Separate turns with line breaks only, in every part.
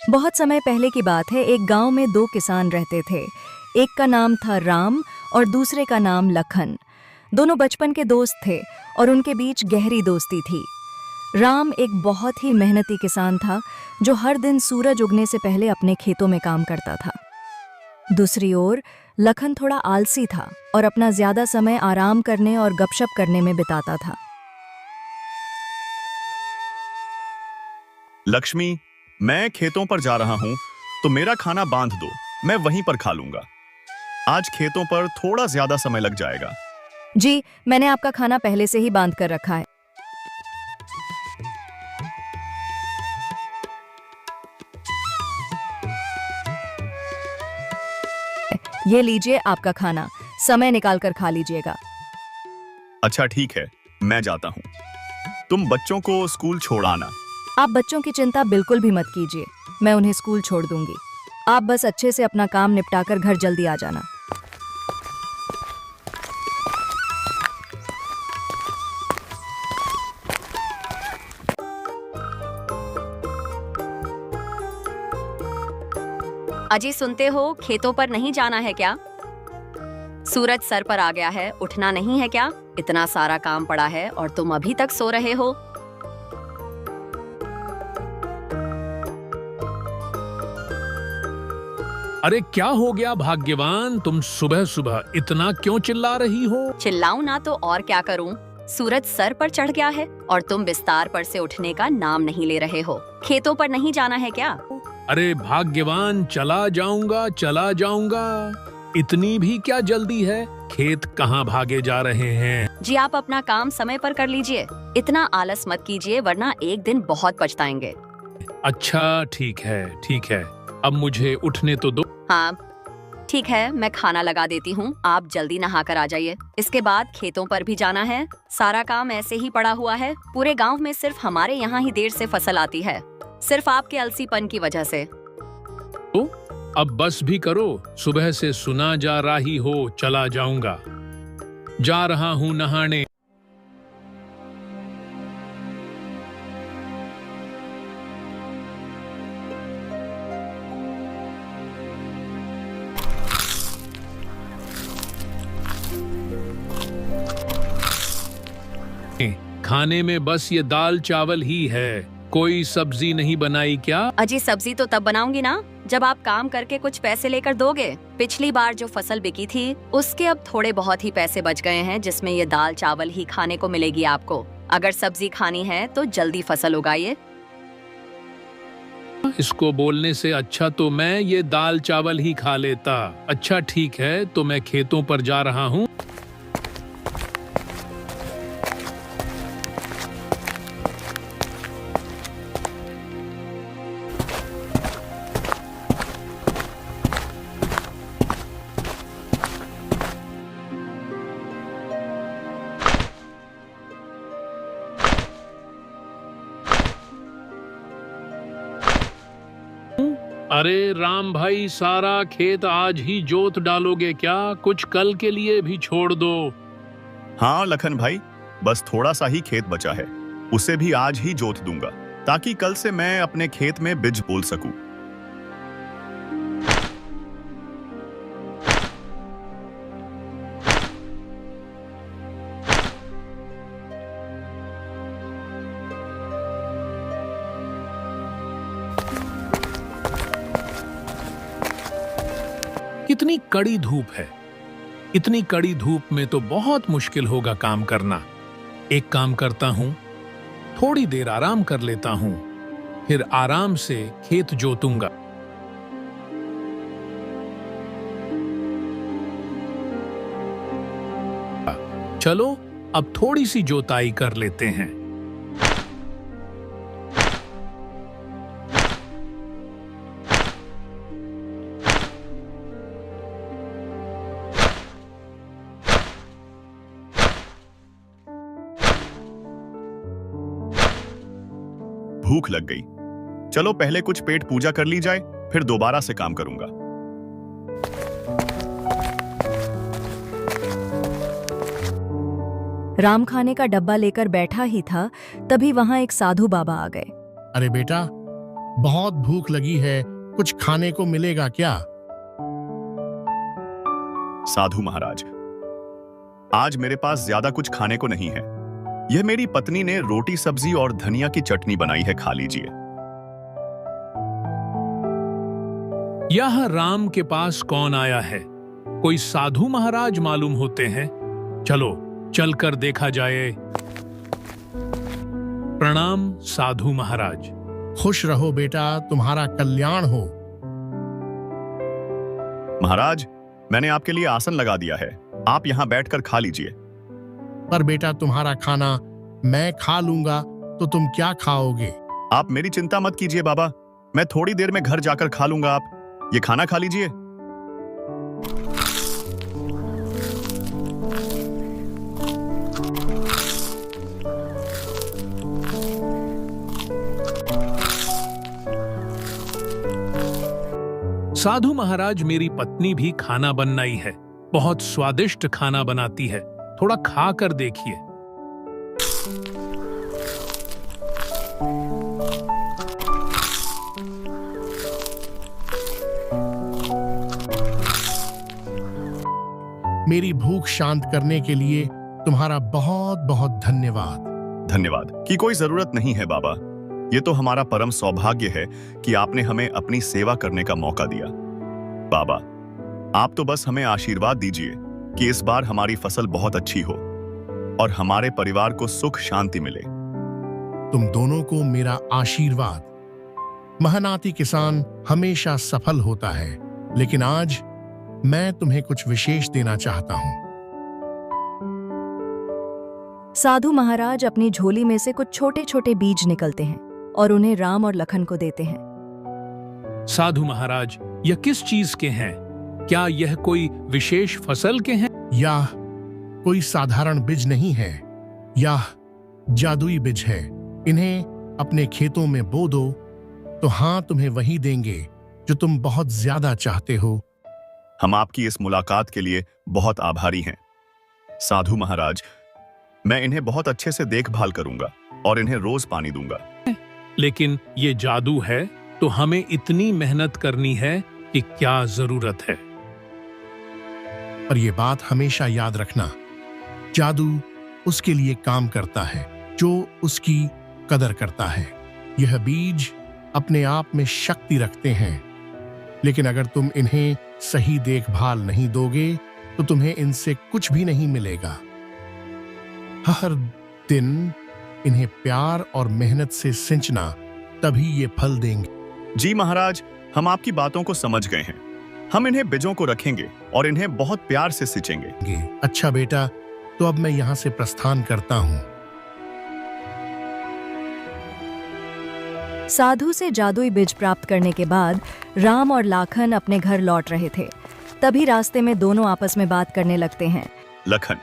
बहुत समय पहले की बात है। एक गांव में दो किसान रहते थे। एक का नाम था राम और दूसरे का नाम लखन। दोनों बचपन के दोस्त थे और उनके बीच गहरी दोस्ती थी। राम एक बहुत ही मेहनती किसान था जो हर दिन सूरज उगने से पहले अपने खेतों में काम करता था। दूसरी ओर लखन थोड़ा आलसी था और अपना ज्यादा समय आराम करने और गपशप करने में बिताता था।
लक्ष्मी, मैं खेतों पर जा रहा हूं, तो मेरा खाना बांध दो, मैं वहीं पर खा लूंगा। आज खेतों पर थोड़ा ज्यादा समय लग जाएगा।
जी, मैंने आपका खाना पहले से ही बांध कर रखा है। ये लीजिए आपका खाना, समय निकाल कर खा लीजिएगा।
अच्छा ठीक है, मैं जाता हूं। तुम बच्चों को स्कूल छोड़ आना।
आप बच्चों की चिंता बिल्कुल भी मत कीजिए, मैं उन्हें स्कूल छोड़ दूंगी। आप बस अच्छे से अपना काम निपटाकर घर जल्दी आ जाना।
अजी सुनते हो, खेतों पर नहीं जाना है क्या? सूरज सर पर आ गया है, उठना नहीं है क्या? इतना सारा काम पड़ा है और तुम अभी तक सो रहे हो।
अरे क्या हो गया भाग्यवान, तुम सुबह सुबह इतना क्यों चिल्ला रही हो?
चिल्लाऊं ना तो और क्या करूं? सूरज सर पर चढ़ गया है और तुम बिस्तार पर से उठने का नाम नहीं ले रहे हो। खेतों पर नहीं जाना है क्या?
अरे भाग्यवान, चला जाऊंगा चला जाऊंगा। इतनी भी क्या जल्दी है? खेत कहाँ भागे जा रहे हैं?
जी आप अपना काम समय पर कर लीजिए। इतना आलस मत कीजिए वरना एक दिन बहुत पछताएंगे।
अच्छा ठीक है, अब मुझे उठने तो दो।
हाँ ठीक है, मैं खाना लगा देती हूँ, आप जल्दी नहा कर आ जाइए। इसके बाद खेतों पर भी जाना है। सारा काम ऐसे ही पड़ा हुआ है। पूरे गांव में सिर्फ हमारे यहाँ ही देर से फसल आती है, सिर्फ आपके अलसीपन की वजह से।
तो अब बस भी करो, सुबह से सुना जा रही हो चला जाऊंगा। जा रहा हूँ नहाने। खाने में बस ये दाल चावल ही है, कोई सब्जी नहीं बनाई क्या?
अजी सब्जी तो तब बनाऊंगी ना जब आप काम करके कुछ पैसे लेकर दोगे। पिछली बार जो फसल बिकी थी उसके अब थोड़े बहुत ही पैसे बच गए हैं, जिसमें ये दाल चावल ही खाने को मिलेगी आपको। अगर सब्जी खानी है तो जल्दी फसल उगाइए।
इसको बोलने से अच्छा तो मैं ये दाल चावल ही खा लेता। अच्छा ठीक है, तो मैं खेतों पर जा रहा हूँ। अरे राम भाई, सारा खेत आज ही जोत डालोगे क्या? कुछ कल के लिए भी छोड़ दो।
हाँ लखन भाई, बस थोड़ा सा ही खेत बचा है, उसे भी आज ही जोत दूंगा ताकि कल से मैं अपने खेत में बीज बोल सकूं।
कितनी कड़ी धूप है। इतनी कड़ी धूप में तो बहुत मुश्किल होगा काम करना। एक काम करता हूँ, थोड़ी देर आराम कर लेता हूँ, फिर आराम से खेत जोतूंगा। चलो अब थोड़ी सी जोताई कर लेते हैं।
भूख लग गई, चलो पहले कुछ पेट पूजा कर ली जाए, फिर दोबारा से काम करूंगा।
राम खाने का डब्बा लेकर बैठा ही था, तभी वहां एक साधु बाबा आ गए।
अरे बेटा, बहुत भूख लगी है, कुछ खाने को मिलेगा क्या?
साधु महाराज, आज मेरे पास ज्यादा कुछ खाने को नहीं है। यह मेरी पत्नी ने रोटी सब्जी और धनिया की चटनी बनाई है, खा लीजिए।
यह राम के पास कौन आया है? कोई साधु महाराज मालूम होते हैं। चलो चलकर देखा जाए। प्रणाम साधु महाराज।
खुश रहो बेटा, तुम्हारा कल्याण हो।
महाराज, मैंने आपके लिए आसन लगा दिया है, आप यहां बैठकर खा लीजिए।
पर बेटा, तुम्हारा खाना मैं खा लूंगा तो तुम क्या खाओगे?
आप मेरी चिंता मत कीजिए बाबा, मैं थोड़ी देर में घर जाकर खा लूंगा। आप ये खाना खा लीजिए।
साधु महाराज, मेरी पत्नी भी खाना बनाई है, बहुत स्वादिष्ट खाना बनाती है, थोड़ा खा कर देखिए।
मेरी भूख शांत करने के लिए तुम्हारा बहुत बहुत धन्यवाद।
धन्यवाद की कोई जरूरत नहीं है बाबा, ये तो हमारा परम सौभाग्य है कि आपने हमें अपनी सेवा करने का मौका दिया। बाबा, आप तो बस हमें आशीर्वाद दीजिए कि इस बार हमारी फसल बहुत अच्छी हो और हमारे परिवार को सुख शांति मिले।
तुम दोनों को मेरा आशीर्वाद। मेहनती किसान हमेशा सफल होता है, लेकिन आज मैं तुम्हें कुछ विशेष देना चाहता हूं।
साधु महाराज अपनी झोली में से कुछ छोटे छोटे बीज निकलते हैं और उन्हें राम और लखन को देते हैं।
साधु महाराज, यह किस चीज के हैं? क्या यह कोई विशेष फसल के हैं?
यह कोई साधारण बीज नहीं है, यह जादुई बीज है। इन्हें अपने खेतों में बो दो तो हाँ, तुम्हें वही देंगे जो तुम बहुत ज्यादा चाहते हो।
हम आपकी इस मुलाकात के लिए बहुत आभारी हैं। साधु महाराज, मैं इन्हें बहुत अच्छे से देखभाल करूंगा और इन्हें रोज पानी दूंगा।
लेकिन ये जादू है तो हमें इतनी मेहनत करनी है कि क्या जरूरत है?
पर यह बात हमेशा याद रखना, जादू उसके लिए काम करता है जो उसकी कदर करता है। यह बीज अपने आप में शक्ति रखते हैं, लेकिन अगर तुम इन्हें सही देखभाल नहीं दोगे तो तुम्हें इनसे कुछ भी नहीं मिलेगा। हर दिन इन्हें प्यार और मेहनत से सिंचना, तभी ये फल देंगे।
जी महाराज, हम आपकी बातों को समझ गए हैं। हम इन्हें बीजों को रखेंगे और इन्हें बहुत प्यार से सिंचेंगे।
अच्छा बेटा, तो अब मैं यहां से प्रस्थान करता हूं।
साधु से जादुई बीज प्राप्त करने के बाद राम और लाखन अपने घर लौट रहे थे। तभी रास्ते में दोनों आपस में बात करने लगते हैं।
लखन,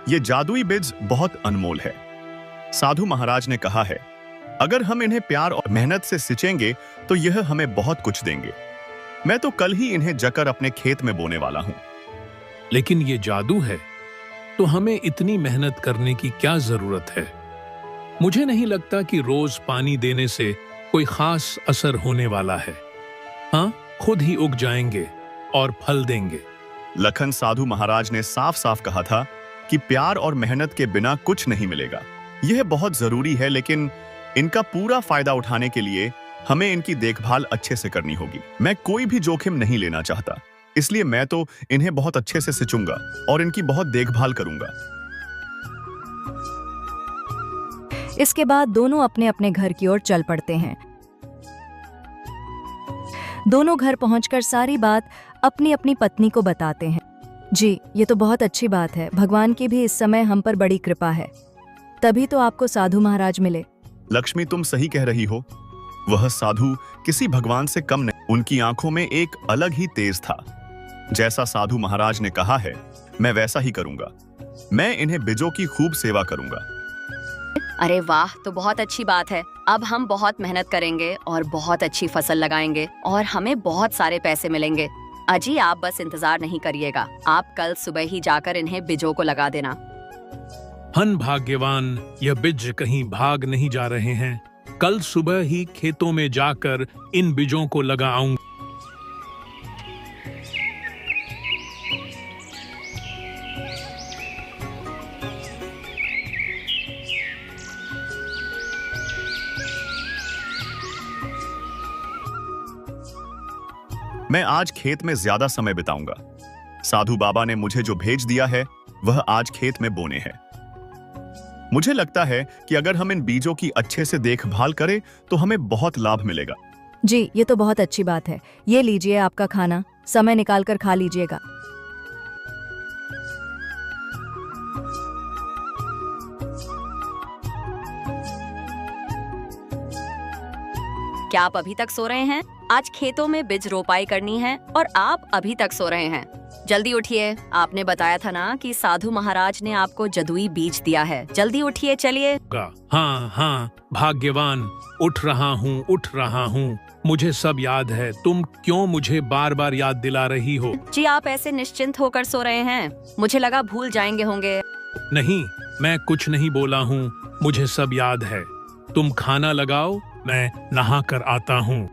ये जादुई बीज बहुत अनमोल है। साधु महाराज ने कहा है, अगर हम इन्हें प्यार और मेहनत से सिंचेंगे तो यह हमें बहुत कुछ देंगे। मैं तो कल ही इन्हें जकर अपने खेत में बोने वाला हूं।
लेकिन ये जादू है तो हमें इतनी मेहनत करने की क्या जरूरत है? मुझे नहीं लगता कि रोज पानी देने से कोई खास असर होने वाला है। हाँ, खुद ही उग जाएंगे और फल देंगे।
लखन, साधु महाराज ने साफ साफ कहा था कि प्यार और मेहनत के बिना कुछ नहीं मिलेगा। यह बहुत जरूरी है, लेकिन इनका पूरा फायदा उठाने के लिए हमें इनकी देखभाल अच्छे से करनी होगी। मैं कोई भी जोखिम नहीं लेना चाहता, इसलिए मैं तो इन्हें बहुत अच्छे से सिंचूंगा और इनकी बहुत देखभाल करूंगा।
इसके बाद दोनों अपने अपने घर की ओर चल पड़ते हैं। दोनों घर पहुंचकर सारी बात अपनी अपनी पत्नी को बताते हैं। जी, ये तो बहुत अच्छी बात है। भगवान की भी इस समय हम पर बड़ी कृपा है, तभी तो आपको साधु महाराज मिले।
लक्ष्मी, तुम सही कह रही हो। वह साधु किसी भगवान से कम नहीं। उनकी आंखों में एक अलग ही तेज था। जैसा साधु महाराज ने कहा है, मैं वैसा ही करूंगा। मैं इन्हें बीजों की खूब सेवा करूंगा।
अरे वाह, तो बहुत अच्छी बात है। अब हम बहुत मेहनत करेंगे और बहुत अच्छी फसल लगाएंगे और हमें बहुत सारे पैसे मिलेंगे। अजी, आप बस इंतजार नहीं करिएगा, आप कल सुबह ही जाकर इन्हें बीजों को लगा देना।
हन भाग्यवान, यह बीज कहीं भाग नहीं जा रहे हैं। कल सुबह ही खेतों में जाकर इन बीजों को लगाऊंगा।
मैं आज खेत में ज्यादा समय बिताऊंगा। साधु बाबा ने मुझे जो भेज दिया है वह आज खेत में बोने हैं। मुझे लगता है कि अगर हम इन बीजों की अच्छे से देखभाल करें तो हमें बहुत लाभ मिलेगा।
जी, ये तो बहुत अच्छी बात है। ये लीजिए आपका खाना, समय निकाल कर खा लीजिएगा।
क्या आप अभी तक सो रहे हैं? आज खेतों में बीज रोपाई करनी है और आप अभी तक सो रहे हैं। जल्दी उठिए, आपने बताया था ना कि साधु महाराज ने आपको जदुई बीज दिया है। जल्दी उठिए, चलिए।
हाँ हाँ भाग्यवान, उठ रहा हूँ। मुझे सब याद है। तुम क्यों मुझे बार बार याद दिला रही हो?
जी, आप ऐसे निश्चिंत होकर सो रहे हैं, मुझे लगा भूल जाएंगे होंगे।
नहीं, मैं कुछ नहीं बोला हूँ। मुझे सब याद है। तुम खाना लगाओ, मैं नहा कर आता हूँ।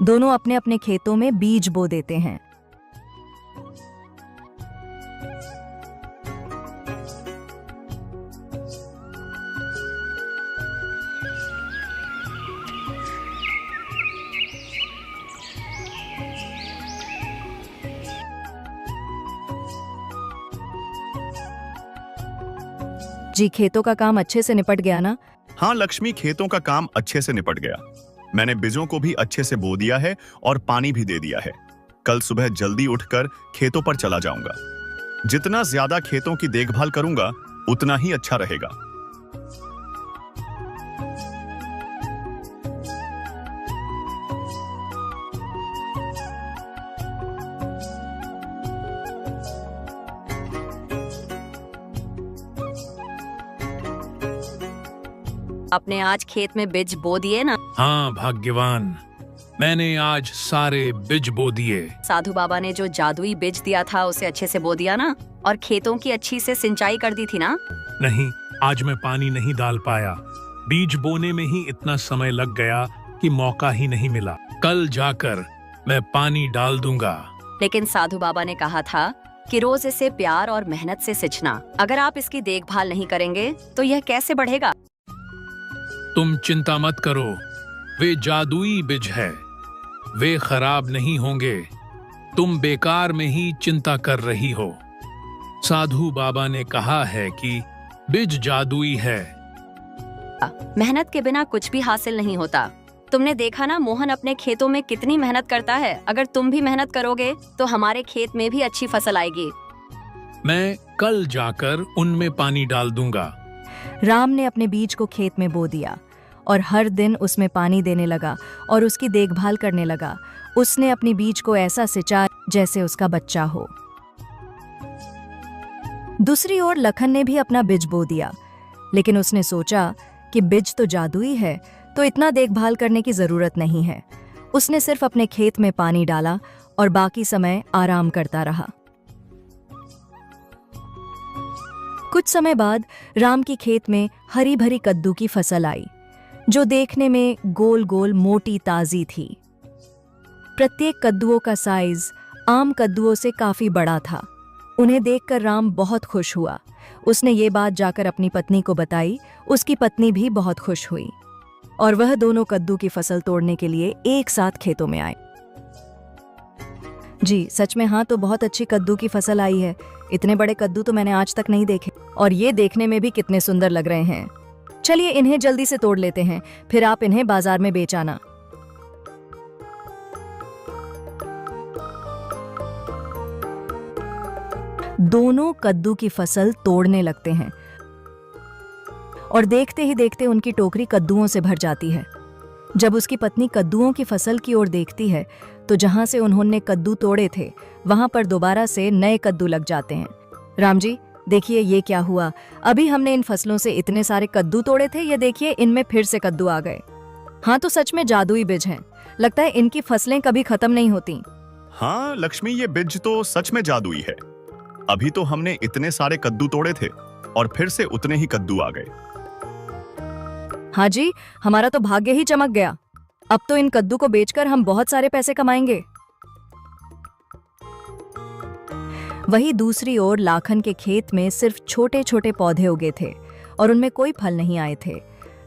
दोनों अपने अपने खेतों में बीज बो देते हैं। जी, खेतों का काम अच्छे से निपट गया ना?
हाँ लक्ष्मी, खेतों का काम अच्छे से निपट गया। मैंने बीजों को भी अच्छे से बो दिया है और पानी भी दे दिया है। कल सुबह जल्दी उठकर खेतों पर चला जाऊंगा। जितना ज्यादा खेतों की देखभाल करूंगा उतना ही अच्छा रहेगा।
आपने आज खेत में बीज बो दिए ना?
हाँ भाग्यवान, मैंने आज सारे बीज बो दिए।
साधु बाबा ने जो जादुई बीज दिया था उसे अच्छे से बो दिया ना? और खेतों की अच्छी से सिंचाई कर दी थी ना?
नहीं, आज मैं पानी नहीं डाल पाया। बीज बोने में ही इतना समय लग गया कि मौका ही नहीं मिला। कल जाकर मैं पानी डाल दूंगा।
लेकिन साधु बाबा ने कहा था कि रोज इसे प्यार और मेहनत से सिंचना। अगर आप इसकी देखभाल नहीं करेंगे तो यह कैसे बढ़ेगा?
तुम चिंता मत करो, वे जादुई बीज है, वे खराब नहीं होंगे। तुम बेकार में ही चिंता कर रही हो। साधु बाबा ने कहा है कि बीज जादुई है।
मेहनत के बिना कुछ भी हासिल नहीं होता। तुमने देखा ना मोहन अपने खेतों में कितनी मेहनत करता है। अगर तुम भी मेहनत करोगे तो हमारे खेत में भी अच्छी फसल आएगी।
मैं कल जाकर उनमें पानी डाल दूंगा।
राम ने अपने बीज को खेत में बो दिया और हर दिन उसमें पानी देने लगा और उसकी देखभाल करने लगा। उसने अपनी बीज को ऐसा सिंचा जैसे उसका बच्चा हो। दूसरी ओर लखन ने भी अपना बीज बो दिया, लेकिन उसने सोचा कि बीज तो जादुई है, तो इतना देखभाल करने की जरूरत नहीं है। उसने सिर्फ अपने खेत में पानी डाला और बाकी समय आराम करता रहा। कुछ समय बाद राम की खेत में हरी भरी कद्दू की फसल आई, जो देखने में गोल गोल मोटी ताजी थी। प्रत्येक कद्दुओं का साइज आम कद्दुओं से काफी बड़ा था। उन्हें देखकर राम बहुत खुश हुआ। उसने ये बात जाकर अपनी पत्नी को बताई। उसकी पत्नी भी बहुत खुश हुई और वह दोनों कद्दू की फसल तोड़ने के लिए एक साथ खेतों में आए। जी सच में, हाँ, तो बहुत अच्छी कद्दू की फसल आई है। इतने बड़े कद्दू तो मैंने आज तक नहीं देखे और ये देखने में भी कितने सुंदर लग रहे हैं। चलिए इन्हें जल्दी से तोड़ लेते हैं, फिर आप इन्हें बाजार में बेच आना। दोनों कद्दू की फसल तोड़ने लगते हैं और देखते ही देखते उनकी टोकरी कद्दुओं से भर जाती है। जब उसकी पत्नी कद्दुओं की फसल की ओर देखती है तो जहां से उन्होंने कद्दू तोड़े थे वहां पर दोबारा से नए कद्दू लग जाते हैं। राम जी, देखिए ये क्या हुआ। अभी हमने इन फसलों से इतने सारे कद्दू तोड़े थे, ये देखिए इनमें फिर से कद्दू आ गए। हाँ, तो सच में जादुई बीज हैं। लगता है इनकी फसलें कभी खत्म नहीं होती।
हाँ लक्ष्मी, ये बीज तो सच में जादुई है। अभी तो हमने इतने सारे कद्दू तोड़े थे और फिर से उतने ही कद्दू आ गए।
हाँ जी, हमारा तो भाग्य ही चमक गया। अब तो इन कद्दू को बेचकर हम बहुत सारे पैसे कमाएंगे। वहीं दूसरी ओर लाखन के खेत में सिर्फ छोटे छोटे पौधे उगे थे और उनमें कोई फल नहीं आए थे।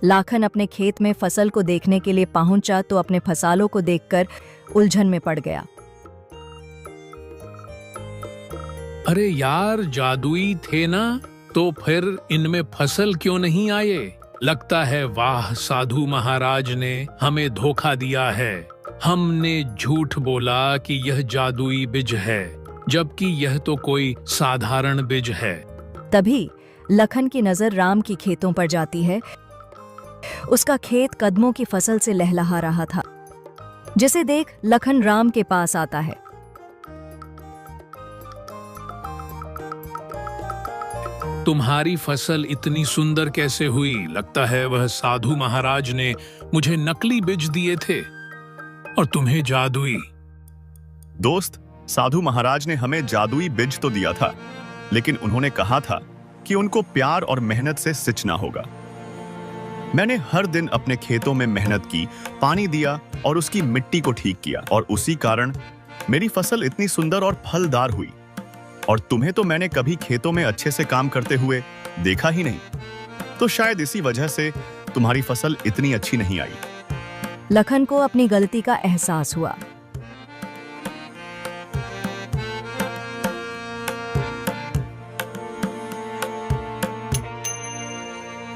लाखन अपने खेत में फसल को देखने के लिए पहुंचा तो अपने फसालों को देखकर उलझन में पड़ गया।
अरे यार, जादुई थे ना, तो फिर इनमें फसल क्यों नहीं आए? लगता है वाह, साधु महाराज ने हमें धोखा दिया है। हमने झूठ बोला कि यह जादुई बीज है, जबकि यह तो कोई साधारण बीज है।
तभी लखन की नजर राम की खेतों पर जाती है। उसका खेत कदमों की फसल से लहलहा रहा था, जिसे देख लखन राम के पास आता है।
तुम्हारी फसल इतनी सुंदर कैसे हुई? लगता है वह साधु महाराज ने मुझे नकली बीज दिए थे और तुम्हें जादुई।
दोस्त, साधु महाराज ने हमें जादुई बीज तो दिया था, लेकिन उन्होंने कहा था कि उनको प्यार और मेहनत से सिंचना होगा। मैंने हर दिन अपने खेतों में मेहनत की, पानी दिया और उसकी मिट्टी को ठीक किया, और उसी कारण मेरी फसल इतनी सुंदर और फलदार हुई। और तुम्हें तो मैंने कभी खेतों में अच्छे से काम करते हुए देखा ही नहीं, तो शायद इसी वजह से तुम्हारी फसल इतनी अच्छी नहीं आई।
लखन को अपनी गलती का एहसास हुआ।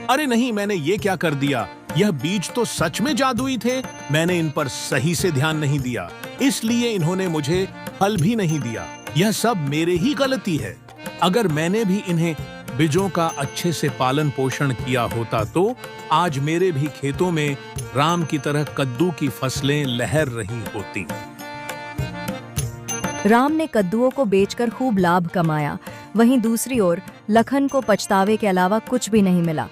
अरे नहीं, मैंने ये क्या कर दिया? यह बीज तो सच में जादुई थे। मैंने इन पर सही से ध्यान नहीं दिया, इसलिए इन्होंने मुझे फल भी नहीं दिया। यह सब मेरे ही गलती है। अगर मैंने भी इन्हें बीजों का अच्छे से पालन पोषण किया होता तो आज मेरे भी खेतों में राम की तरह कद्दू की फसलें लहर रही होती।
राम ने कद्दुओं को बेचकर खूब लाभ कमाया। वहीं दूसरी ओर लखन को पछतावे के अलावा कुछ भी नहीं मिला।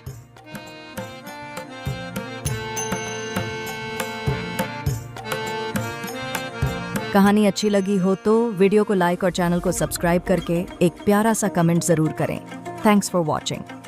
कहानी अच्छी लगी हो तो वीडियो को लाइक और चैनल को सब्सक्राइब करके एक प्यारा सा कमेंट जरूर करें। Thanks for watching.